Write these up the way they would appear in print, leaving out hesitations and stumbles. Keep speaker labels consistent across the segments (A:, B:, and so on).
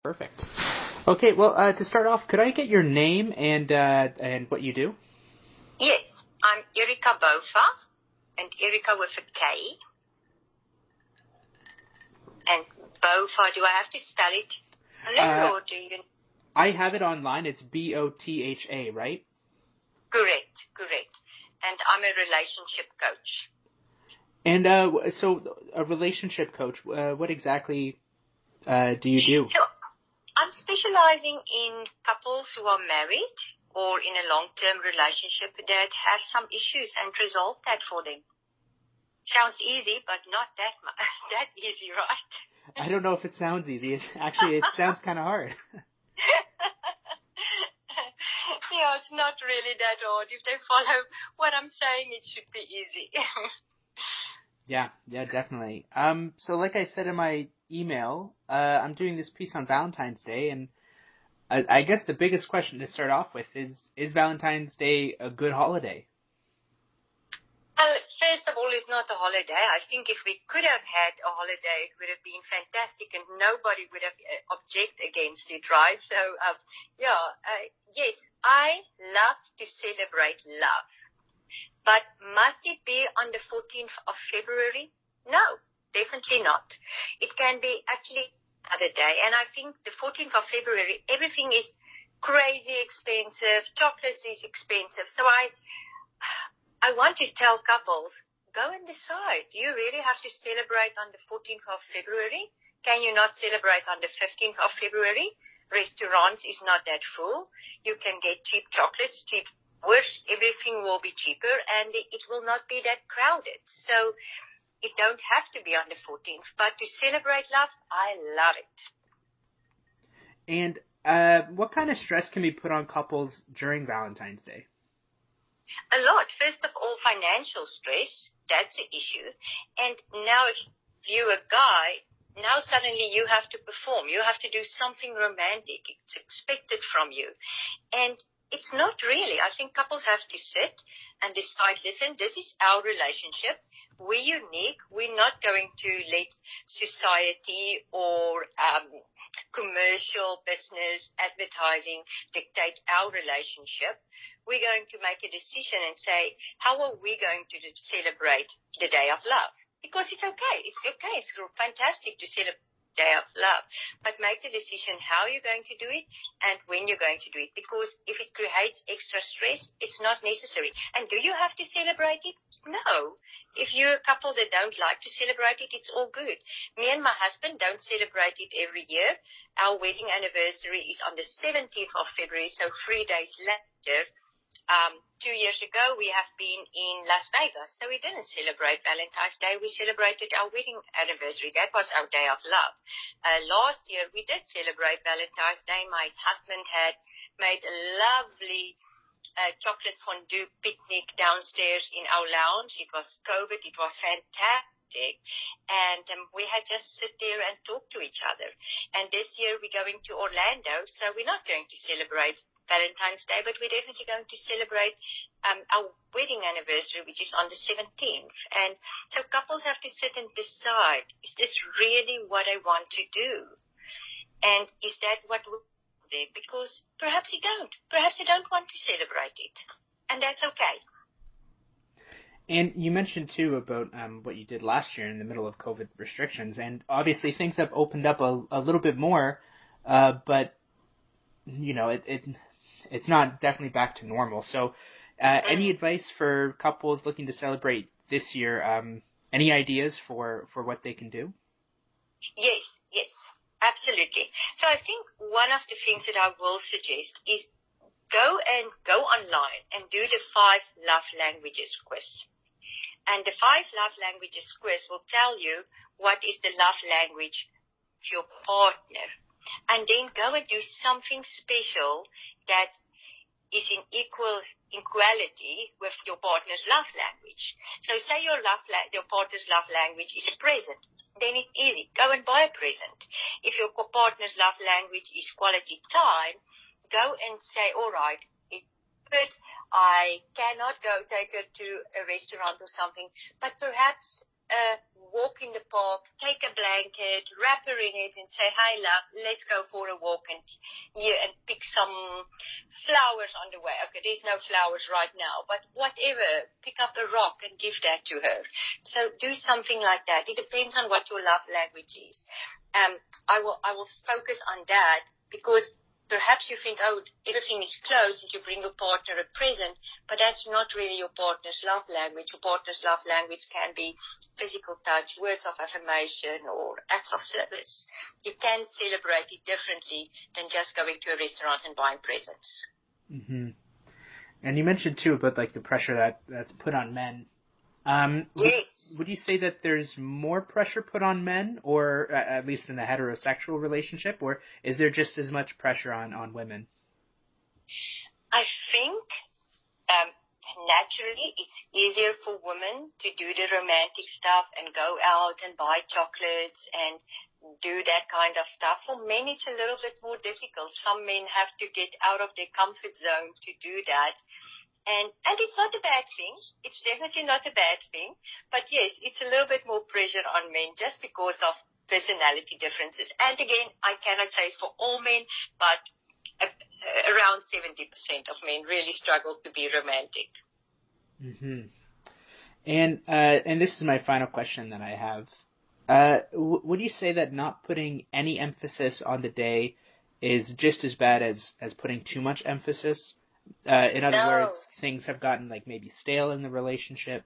A: Perfect. Okay, well, to start off, could I get your name and what you do?
B: Yes, I'm Erika Botha, and Erika with a K. And Botha, do I have to spell it? Or do you?
A: I have it online. It's Botha, right?
B: Correct. And I'm a relationship coach.
A: And so a relationship coach, what exactly do you do?
B: So I'm specializing in couples who are married or in a long-term relationship that have some issues and resolve that for them. Sounds easy, but not that easy, right?
A: I don't know if it sounds easy. Actually, it sounds kind of hard.
B: Yeah, it's not really that hard. If they follow what I'm saying, it should be easy.
A: Yeah, definitely. So like I said in my email, I'm doing this piece on Valentine's Day, and I guess the biggest question to start off with is Valentine's Day a good holiday?
B: Well, first of all, it's not a holiday. I think if we could have had a holiday, it would have been fantastic and nobody would have object against it, right? So, yes, I love to celebrate love. But must it be on the 14th of February? No, definitely not. It can be actually another day. And I think the 14th of February, everything is crazy expensive. Chocolate is expensive. So I want to tell couples, go and decide. Do you really have to celebrate on the 14th of February? Can you not celebrate on the 15th of February? Restaurants is not that full. You can get cheap chocolates, cheap worse, everything will be cheaper and it will not be that crowded. So it don't have to be on the 14th, but to celebrate love, I love it.
A: And what kind of stress can be put on couples during Valentine's Day?
B: A lot. First of all, financial stress, that's the issue. And now if you're a guy, now suddenly you have to perform. You have to do something romantic. It's expected from you. And it's not really. I think couples have to sit and decide, listen, this is our relationship. We're unique. We're not going to let society or commercial business advertising dictate our relationship. We're going to make a decision and say, how are we going to celebrate the Day of Love? Because it's okay. It's okay. It's fantastic to celebrate Day of Love, but make the decision how you're going to do it and when you're going to do it, because if it creates extra stress, it's not necessary. And do you have to celebrate it? No. If you're a couple that don't like to celebrate it, it's all good. Me and my husband don't celebrate it every year. Our wedding anniversary is on the 17th of February, so 3 days later. 2 years ago, we have been in Las Vegas, so we didn't celebrate Valentine's Day. We celebrated our wedding anniversary. That was our day of love. Last year, we did celebrate Valentine's Day. My husband had made a lovely chocolate fondue picnic downstairs in our lounge. It was COVID. It was fantastic. And we had just sit there and talk to each other. And this year, we're going to Orlando, so we're not going to celebrate Valentine's Day, but we're definitely going to celebrate our wedding anniversary, which is on the 17th. And so couples have to sit and decide, is this really what I want to do? And is that what will be? Because perhaps you don't. Perhaps you don't want to celebrate it. And that's okay.
A: And you mentioned, too, about what you did last year in the middle of COVID restrictions. And obviously things have opened up a little bit more, but, you know, it's not definitely back to normal. So any advice for couples looking to celebrate this year? Any ideas for what they can do?
B: Yes, absolutely. So I think one of the things that I will suggest is go online and do the 5 love languages quiz. And the 5 love languages quiz will tell you what is the love language of your partner. And then go and do something special that is in equality with your partner's love language. So say your partner's love language is a present. Then it's easy. Go and buy a present. If your partner's love language is quality time, go and say, all right, but I cannot go take her to a restaurant or something, but perhaps a walk in the park, take a blanket, wrap her in it, and say, "Hi, love, let's go for a walk and pick some flowers on the way." Okay, there's no flowers right now, but whatever. Pick up a rock and give that to her. So do something like that. It depends on what your love language is. I will focus on that because perhaps you think, oh, everything is closed and you bring your partner a present, but that's not really your partner's love language. Your partner's love language can be physical touch, words of affirmation, or acts of service. You can celebrate it differently than just going to a restaurant and buying presents.
A: Mm-hmm. And you mentioned too about like the pressure that's put on men.
B: Yes.
A: Would you say that there's more pressure put on men, or at least in a heterosexual relationship, or is there just as much pressure on women?
B: I think naturally it's easier for women to do the romantic stuff and go out and buy chocolates and do that kind of stuff. For men, it's a little bit more difficult. Some men have to get out of their comfort zone to do that. And it's not a bad thing. It's definitely not a bad thing. But yes, it's a little bit more pressure on men just because of personality differences. And again, I cannot say it's for all men, but around 70% of men really struggle to be romantic.
A: Mm-hmm. And this is my final question that I have. Would you say that not putting any emphasis on the day is just as bad as putting too much emphasis? In other words, things have gotten like maybe stale in the relationship?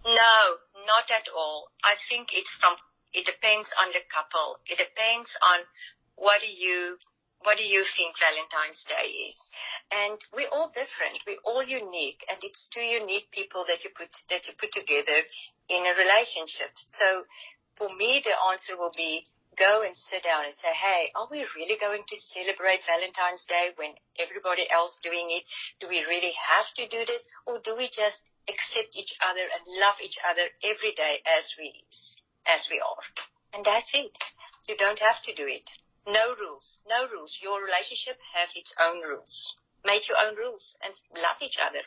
B: No, not at all. I think it depends on the couple. It depends on what do you think Valentine's Day is. And we're all different. We're all unique, and it's two unique people that you put together in a relationship. So for me, the answer will be go and sit down and say, hey, are we really going to celebrate Valentine's Day when everybody else doing it? Do we really have to do this? Or do we just accept each other and love each other every day as we are? And that's it. You don't have to do it. No rules. No rules. Your relationship has its own rules. Make your own rules and love each other.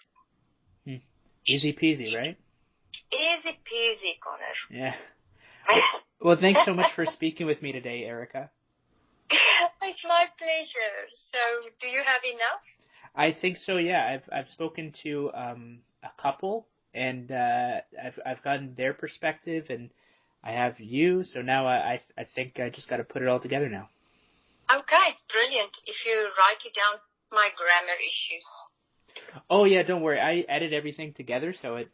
A: Easy peasy, right?
B: Easy peasy, Connor.
A: Yeah. Well, thanks so much for speaking with me today, Erika.
B: It's my pleasure. So, do you have enough?
A: I think so. Yeah, I've spoken to a couple, and I've gotten their perspective, and I have you. So now I think I just got to put it all together now.
B: Okay, brilliant. If you write it down, my grammar issues.
A: Oh yeah, don't worry. I edit everything together, so it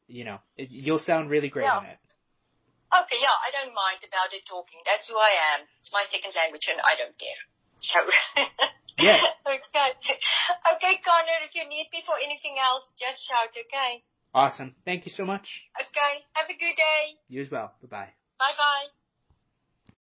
A: you'll sound really great on it.
B: Okay, yeah, I don't mind about it talking. That's who I am. It's my second language, and I don't care. So,
A: yeah.
B: Okay, Connor, if you need me for anything else, just shout, okay?
A: Awesome. Thank you so much.
B: Okay, have a good day.
A: You as well. Bye-bye.
B: Bye-bye.